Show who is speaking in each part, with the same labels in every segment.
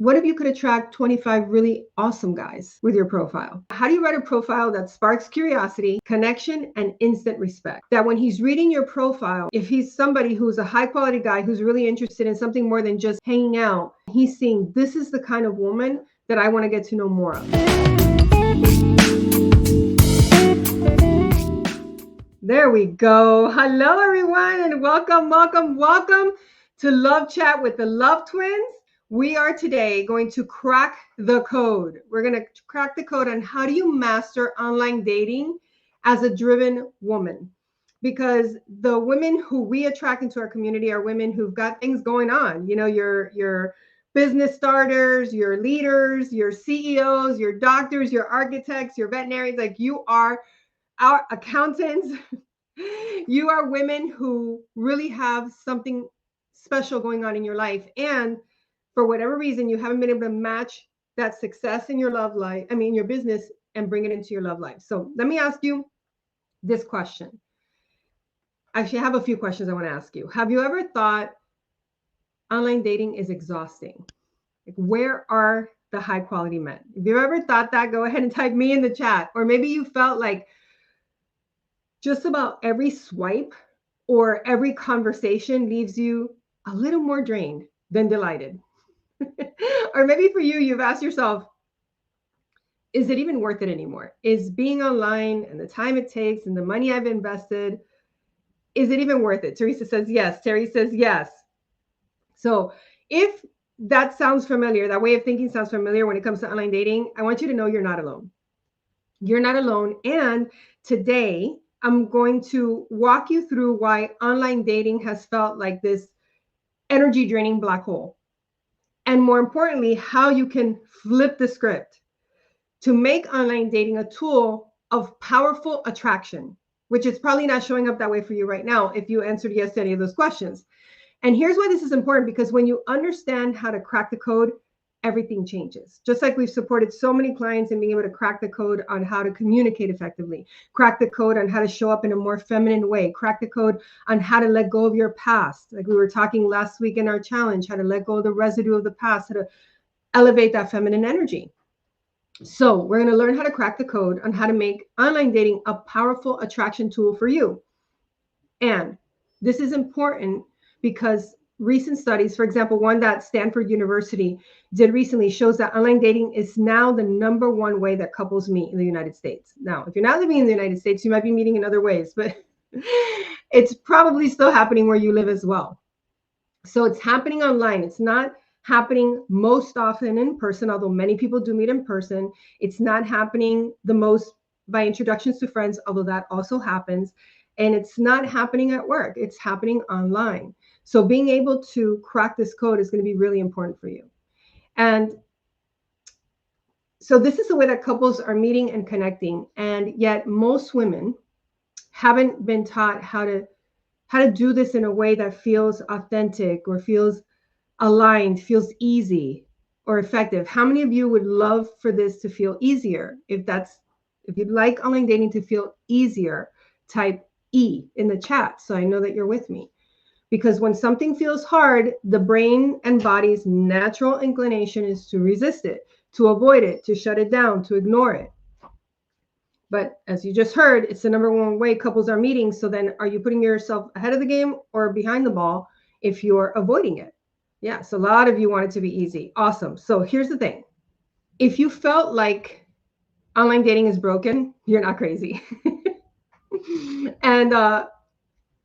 Speaker 1: What if you could attract 25 really awesome guys with your profile? How do you write a profile that sparks curiosity, connection, and instant respect? That when he's reading your profile, if he's somebody who's a high quality guy who's really interested in something more than just hanging out, he's seeing this is the kind of woman that I want to get to know more of. There we go. Hello, everyone, and welcome to Love Chat with the Love Twins. We are today going to crack the code. We're going to crack the code on how do you master online dating as a driven woman. Because the women who we attract into our community are women who've got things going on. You know, your business starters, your leaders, your CEOs, your doctors, your architects, your veterinarians, like you are our accountants. You are women who really have something special going on in your life. And for whatever reason, you haven't been able to match that success in your love life, your business, and bring it into your love life. So let me ask you this question. Actually, I have a few questions I want to ask you. Have you ever thought online dating is exhausting? Like, where are the high quality men? If you've ever thought that, go ahead and type me in the chat. Or maybe you felt like just about every swipe or every conversation leaves you a little more drained than delighted. Or maybe for you, you've asked yourself, is it even worth it anymore? Is being online and the time it takes and the money I've invested, is it even worth it? Teresa says yes. Terry says yes. So if that sounds familiar, that way of thinking sounds familiar when it comes to online dating, I want you to know you're not alone. You're not alone. And today, I'm going to walk you through why online dating has felt like this energy draining black hole. And more importantly, how you can flip the script to make online dating a tool of powerful attraction, which is probably not showing up that way for you right now if you answered yes to any of those questions. And here's why this is important, because when you understand how to crack the code, everything changes. Just like we've supported so many clients in being able to crack the code on how to communicate effectively, crack the code on how to show up in a more feminine way, crack the code on how to let go of your past. Like we were talking last week in our challenge, how to let go of the residue of the past, how to elevate that feminine energy. So we're going to learn how to crack the code on how to make online dating a powerful attraction tool for you. And this is important because recent studies, for example, one that Stanford University did recently, shows that online dating is now the number one way that couples meet in the United States. Now, if you're not living in the United States, you might be meeting in other ways, but it's probably still happening where you live as well. So it's happening online. It's not happening most often in person, although many people do meet in person. It's not happening the most by introductions to friends, although that also happens. And it's not happening at work. It's happening online. So being able to crack this code is going to be really important for you. And so this is the way that couples are meeting and connecting. And yet most women haven't been taught how to do this in a way that feels authentic or feels aligned, feels easy or effective. How many of you would love for this to feel easier? If you'd like online dating to feel easier, type E in the chat so I know that you're with me. Because when something feels hard, the brain and body's natural inclination is to resist it, to avoid it, to shut it down, to ignore it. But as you just heard, it's the number one way couples are meeting. So then are you putting yourself ahead of the game or behind the ball if you're avoiding it? Yeah, so a lot of you want it to be easy. Awesome. So here's the thing. If you felt like online dating is broken, you're not crazy. And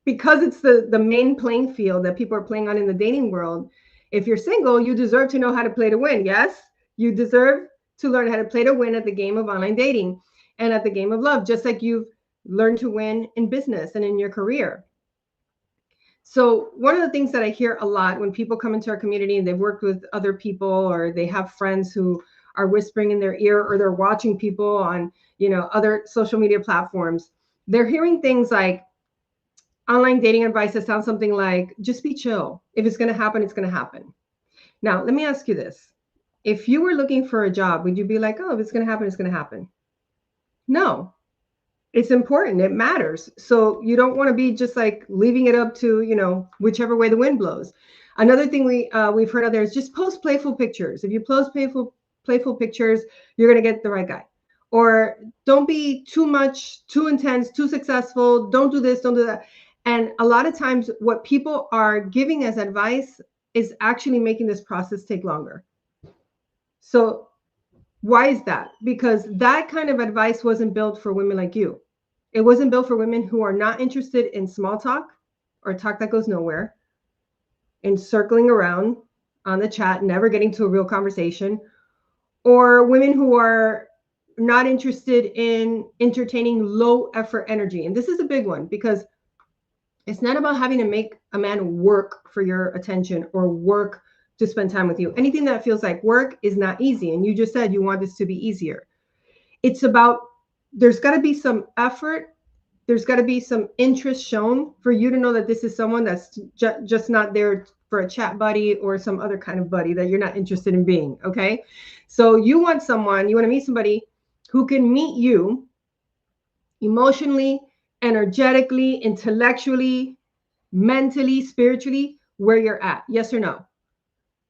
Speaker 1: because it's the main playing field that people are playing on in the dating world, if you're single, you deserve to know how to play to win. Yes, you deserve to learn how to play to win at the game of online dating and at the game of love, just like you've learned to win in business and in your career. So one of the things that I hear a lot when people come into our community and they've worked with other people or they have friends who are whispering in their ear or they're watching people on, other social media platforms, they're hearing things like online dating advice that sounds something like, just be chill. If it's going to happen, it's going to happen. Now, let me ask you this. If you were looking for a job, would you be like, oh, if it's going to happen, it's going to happen? No. It's important. It matters. So you don't want to be just like leaving it up to, whichever way the wind blows. Another thing we've heard out there is just post playful pictures. If you post playful pictures, you're gonna get the right guy. Or don't be too much, too intense, too successful. Don't do this, don't do that. And a lot of times, what people are giving as advice is actually making this process take longer. So why is that? Because that kind of advice wasn't built for women like you. It wasn't built for women who are not interested in small talk or talk that goes nowhere, in circling around on the chat, never getting to a real conversation, or women who are not interested in entertaining low effort energy. And this is a big one because it's not about having to make a man work for your attention or work to spend time with you. Anything that feels like work is not easy. And you just said you want this to be easier. It's about, there's got to be some effort. There's got to be some interest shown for you to know that this is someone that's just not there for a chat buddy or some other kind of buddy that you're not interested in being. Okay. So you want to meet somebody who can meet you emotionally, energetically, intellectually, mentally, spiritually, where you're at. Yes or no?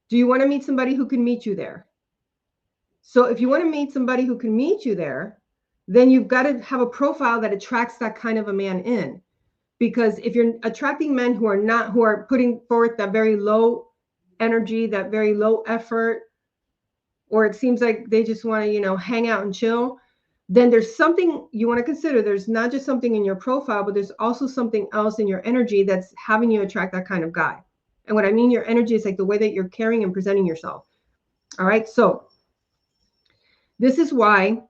Speaker 1: Do you want to meet somebody who can meet you there? So if you want to meet somebody who can meet you there, then you've got to have a profile that attracts that kind of a man in. Because if you're attracting men who are putting forth that very low energy, that very low effort, or it seems like they just want to, hang out and chill, then there's something you want to consider. There's not just something in your profile, but there's also something else in your energy that's having you attract that kind of guy. And what I mean, your energy is like the way that you're carrying and presenting yourself. All right. So this is why,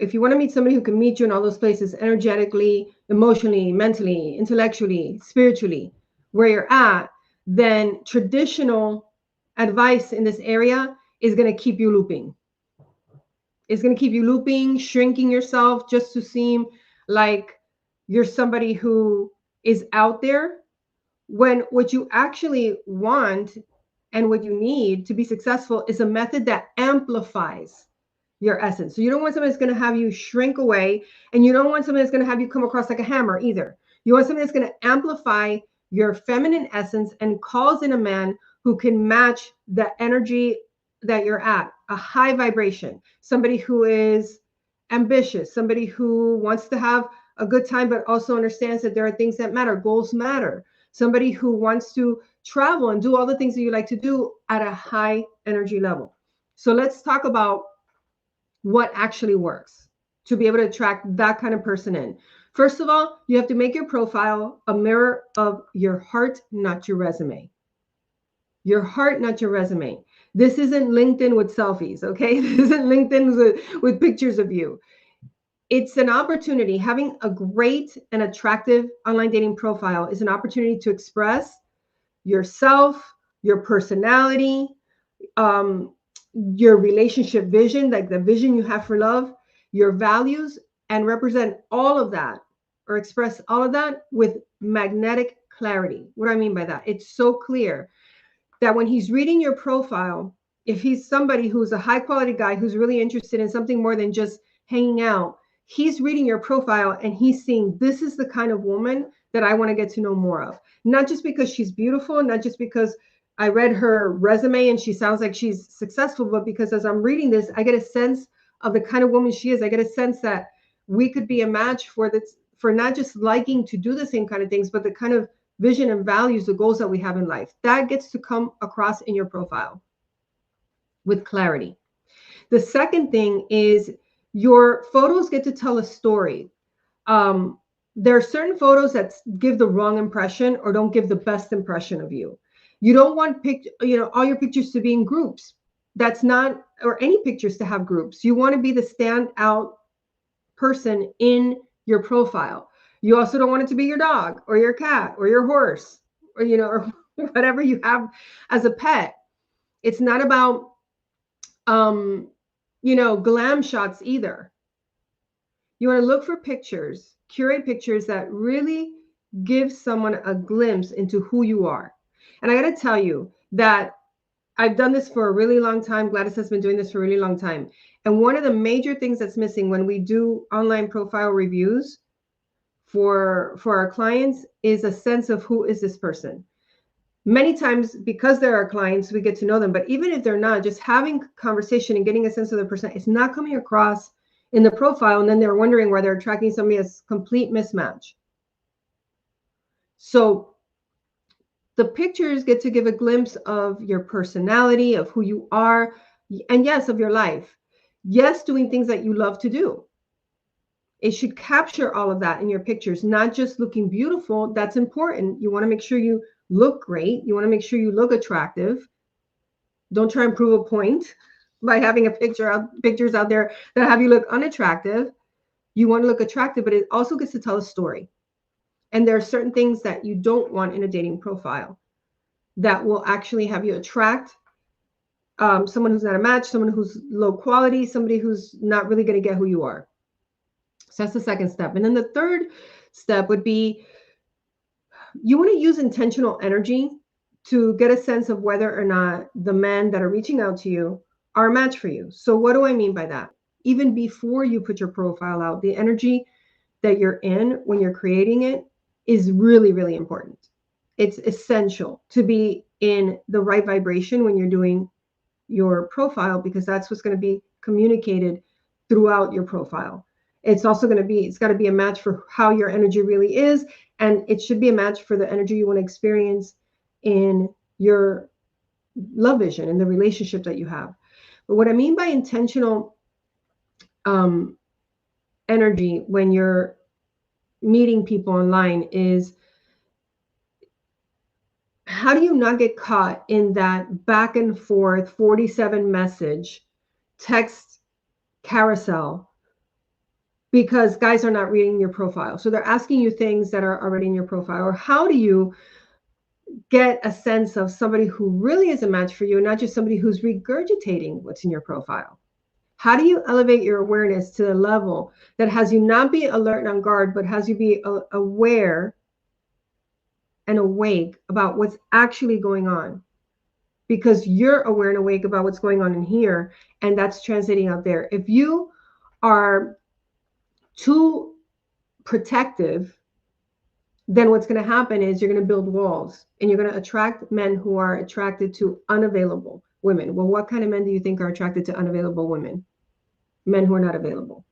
Speaker 1: if you want to meet somebody who can meet you in all those places, energetically, emotionally, mentally, intellectually, spiritually, where you're at, then traditional advice in this area is going to keep you looping. It's going to keep you looping, shrinking yourself just to seem like you're somebody who is out there, when what you actually want and what you need to be successful is a method that amplifies your essence. So you don't want somebody that's going to have you shrink away, and you don't want somebody that's going to have you come across like a hammer either. You want somebody that's going to amplify your feminine essence and calls in a man who can match the energy that you're at, a high vibration, somebody who is ambitious, somebody who wants to have a good time, but also understands that there are things that matter, goals matter, somebody who wants to travel and do all the things that you like to do at a high energy level. So let's talk about what actually works to be able to attract that kind of person in. First of all, you have to make your profile a mirror of your heart, not your resume. Your heart, not your resume. This isn't LinkedIn with selfies, okay? This isn't LinkedIn with pictures of you. It's an opportunity. Having a great and attractive online dating profile is an opportunity to express yourself, your personality, your relationship vision, like the vision you have for love, your values, and represent all of that or express all of that with magnetic clarity. What do I mean by that? It's so clear that when he's reading your profile, if he's somebody who's a high quality guy who's really interested in something more than just hanging out, he's reading your profile and he's seeing, this is the kind of woman that I want to get to know more of. Not just because she's beautiful, not just because I read her resume and she sounds like she's successful, but because as I'm reading this, I get a sense of the kind of woman she is. I get a sense that we could be a match for this, for not just liking to do the same kind of things, but the kind of vision and values, the goals that we have in life. That gets to come across in your profile with clarity. The second thing is your photos get to tell a story. There are certain photos that give the wrong impression or don't give the best impression of you. You don't want all your pictures to be in groups. That's not, or any pictures to have groups. You want to be the standout person in your profile. You also don't want it to be your dog or your cat or your horse or, or whatever you have as a pet. It's not about, glam shots either. You want to look for pictures, curate pictures that really give someone a glimpse into who you are. And I got to tell you that I've done this for a really long time. Gladys has been doing this for a really long time. And one of the major things that's missing when we do online profile reviews for our clients is a sense of who is this person. Many times, because they're our clients, we get to know them. But even if they're not, just having conversation and getting a sense of the person, it's not coming across in the profile. And then they're wondering why they're attracting somebody as complete mismatch. So the pictures get to give a glimpse of your personality, of who you are, and yes, of your life. Yes, doing things that you love to do. It should capture all of that in your pictures, not just looking beautiful. That's important. You want to make sure you look great. You want to make sure you look attractive. Don't try and prove a point by having pictures out there that have you look unattractive. You want to look attractive, but it also gets to tell a story. And there are certain things that you don't want in a dating profile that will actually have you attract someone who's not a match, someone who's low quality, somebody who's not really going to get who you are. So that's the second step. And then the third step would be, you want to use intentional energy to get a sense of whether or not the men that are reaching out to you are a match for you. So what do I mean by that? Even before you put your profile out, the energy that you're in when you're creating it is really, really important. It's essential to be in the right vibration when you're doing your profile, because that's what's going to be communicated throughout your profile. It's also going to be, it's got to be a match for how your energy really is. And it should be a match for the energy you want to experience in your love vision and the relationship that you have. But what I mean by intentional energy when you're meeting people online is, how do you not get caught in that back and forth 47 message text carousel because guys are not reading your profile? So they're asking you things that are already in your profile. Or how do you get a sense of somebody who really is a match for you and not just somebody who's regurgitating what's in your profile? How do you elevate your awareness to the level that has you not be alert and on guard, but has you be aware and awake about what's actually going on? Because you're aware and awake about what's going on in here, and that's translating out there. If you are too protective, then what's going to happen is you're going to build walls and you're going to attract men who are attracted to unavailable women. Well, what kind of men do you think are attracted to unavailable women? Men who are not available.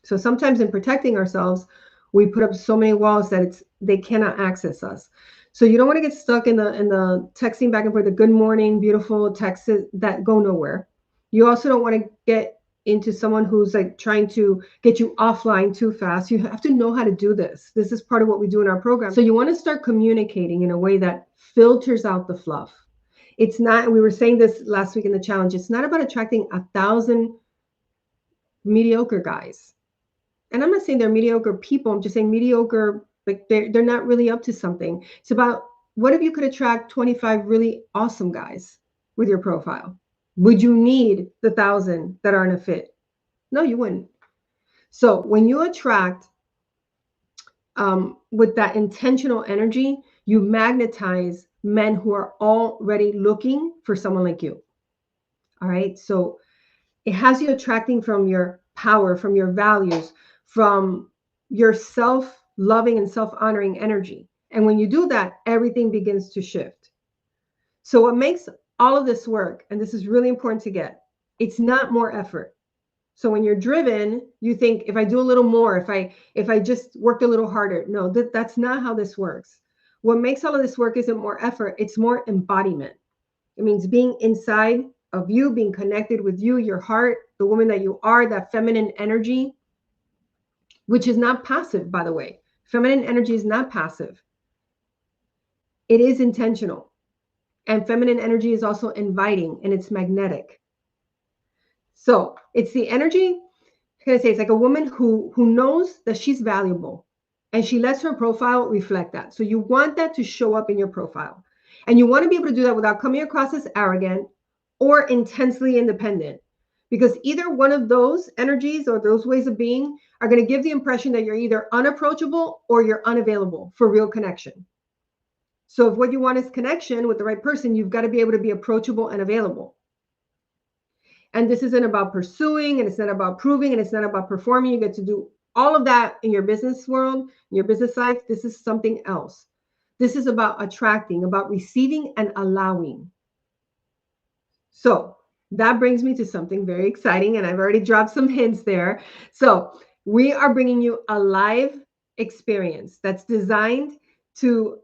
Speaker 1: So sometimes in protecting ourselves, we put up so many walls that they cannot access us. So you don't want to get stuck in the texting back and forth, the good morning, beautiful texts that go nowhere. You also don't want to get into someone who's like trying to get you offline too fast. You have to know how to do this. This is part of what we do in our program. So you want to start communicating in a way that filters out the fluff. It's not, we were saying this last week in the challenge, it's not about attracting 1,000 mediocre guys. And I'm not saying they're mediocre people. I'm just saying mediocre, like they're not really up to something. It's about, what if you could attract 25 really awesome guys with your profile? Would you need the 1,000 that aren't a fit? No, you wouldn't. So when you attract with that intentional energy, you magnetize men who are already looking for someone like you. All right. So it has you attracting from your power, from your values, from your self-loving and self-honoring energy. And when you do that, everything begins to shift. So what makes all of this work, and this is really important to get, it's not more effort. So when you're driven, you think, if I do a little more, if I just worked a little harder. No, that's not how this works. What makes all of this work isn't more effort, it's more embodiment. It means being inside of you, being connected with you, your heart, the woman that you are, that feminine energy, which is not passive, by the way. Feminine energy is not passive. It is intentional. And feminine energy is also inviting, and it's magnetic. So it's the energy, I'm going to say, it's like a woman who knows that she's valuable, and she lets her profile reflect that. So you want that to show up in your profile. And you want to be able to do that without coming across as arrogant or intensely independent. Because either one of those energies or those ways of being are going to give the impression that you're either unapproachable or you're unavailable for real connection. So if what you want is connection with the right person, you've got to be able to be approachable and available. And this isn't about pursuing, and it's not about proving, and it's not about performing. You get to do all of that in your business world, in your business life. This is something else. This is about attracting, about receiving and allowing. So that brings me to something very exciting, and I've already dropped some hints there. So we are bringing you a live experience that's designed to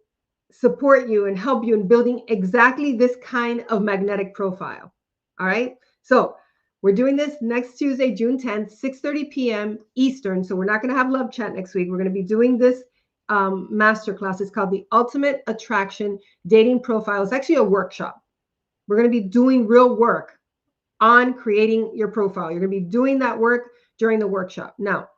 Speaker 1: support you and help you in building exactly this kind of magnetic profile. All right. So we're doing this next Tuesday, June 10th, 6:30 p.m. Eastern. So we're not going to have love chat next week. We're going to be doing this masterclass. It's called the Ultimate Attraction Dating Profile. It's actually a workshop. We're going to be doing real work on creating your profile. You're going to be doing that work during the workshop. Now,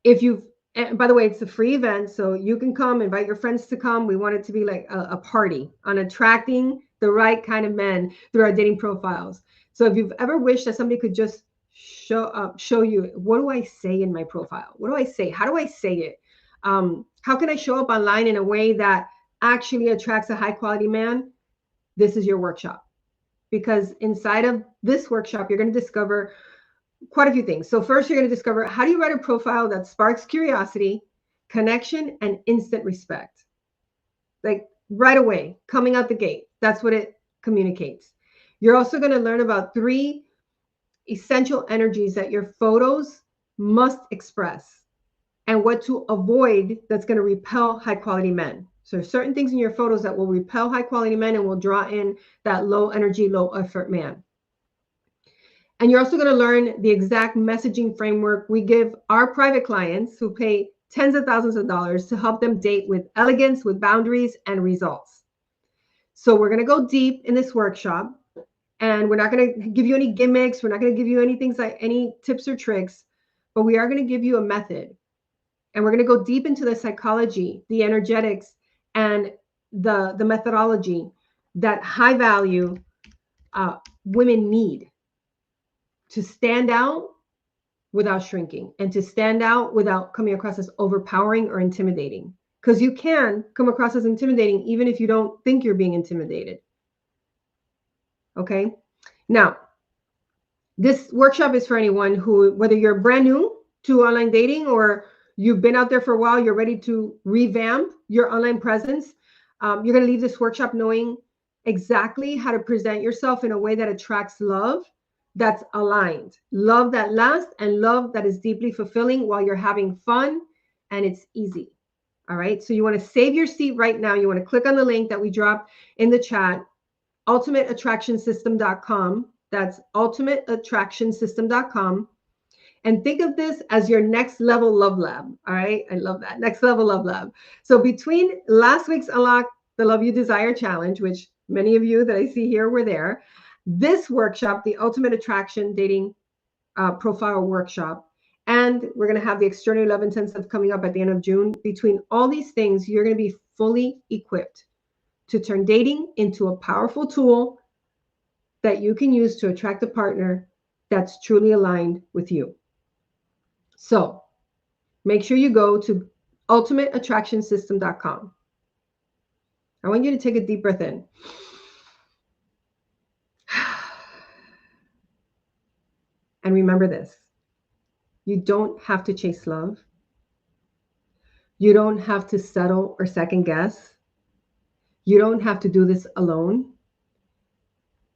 Speaker 1: if you've, and by the way, it's a free event, so you can come, invite your friends to come. We want it to be like a party on attracting the right kind of men through our dating profiles. So if you've ever wished that somebody could just show you, what do I say in my profile? What do I say? How do I say it? How can I show up online in a way that actually attracts a high quality man? This is your workshop. Because inside of this workshop, you're going to discover quite a few things. So first, you're going to discover, how do you write a profile that sparks curiosity, connection, and instant respect? Like right away, coming out the gate. That's what it communicates. You're also going to learn about 3 essential energies that your photos must express and what to avoid that's going to repel high quality men. So there's certain things in your photos that will repel high quality men and will draw in that low energy, low effort man. And you're also going to learn the exact messaging framework we give our private clients who pay tens of thousands of dollars to help them date with elegance, with boundaries, and results. So we're going to go deep in this workshop, and we're not going to give you any gimmicks. We're not going to give you any things like any tips or tricks, but we are going to give you a method. And we're going to go deep into the psychology, the energetics, and the methodology that high value women need to stand out without shrinking and to stand out without coming across as overpowering or intimidating. Because you can come across as intimidating even if you don't think you're being intimidated. Okay. Now, this workshop is for anyone who, whether you're brand new to online dating or you've been out there for a while, you're ready to revamp your online presence. You're going to leave this workshop knowing exactly how to present yourself in a way that attracts love that's aligned, love that lasts, and love that is deeply fulfilling while you're having fun and it's easy. All right. So you want to save your seat right now. You want to click on the link that we dropped in the chat, ultimateattractionsystem.com. That's ultimateattractionsystem.com. And think of this as your next level love lab. All right. I love that. Next level love lab. So between last week's Unlock the Love You Desire Challenge, which many of you that I see here were there, this workshop, the Ultimate Attraction Dating Profile Workshop, and we're going to have the Extraordinary Love Intensive coming up at the end of June. Between all these things, you're going to be fully equipped to turn dating into a powerful tool that you can use to attract a partner that's truly aligned with you. So make sure you go to ultimateattractionsystem.com. I want you to take a deep breath in. And remember this, you don't have to chase love. You don't have to settle or second guess. You don't have to do this alone.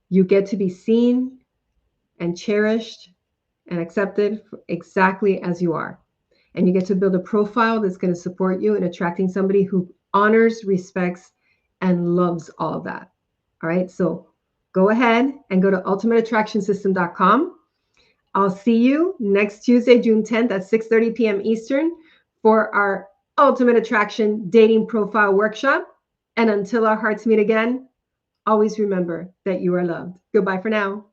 Speaker 1: You get to be seen and cherished and accepted exactly as you are. And you get to build a profile that's going to support you in attracting somebody who honors, respects, and loves all of that. All right. So go ahead and go to ultimateattractionsystem.com. I'll see you next Tuesday, June 10th at 6:30 p.m. Eastern for our Ultimate Attraction Dating Profile Workshop. And until our hearts meet again, always remember that you are loved. Goodbye for now.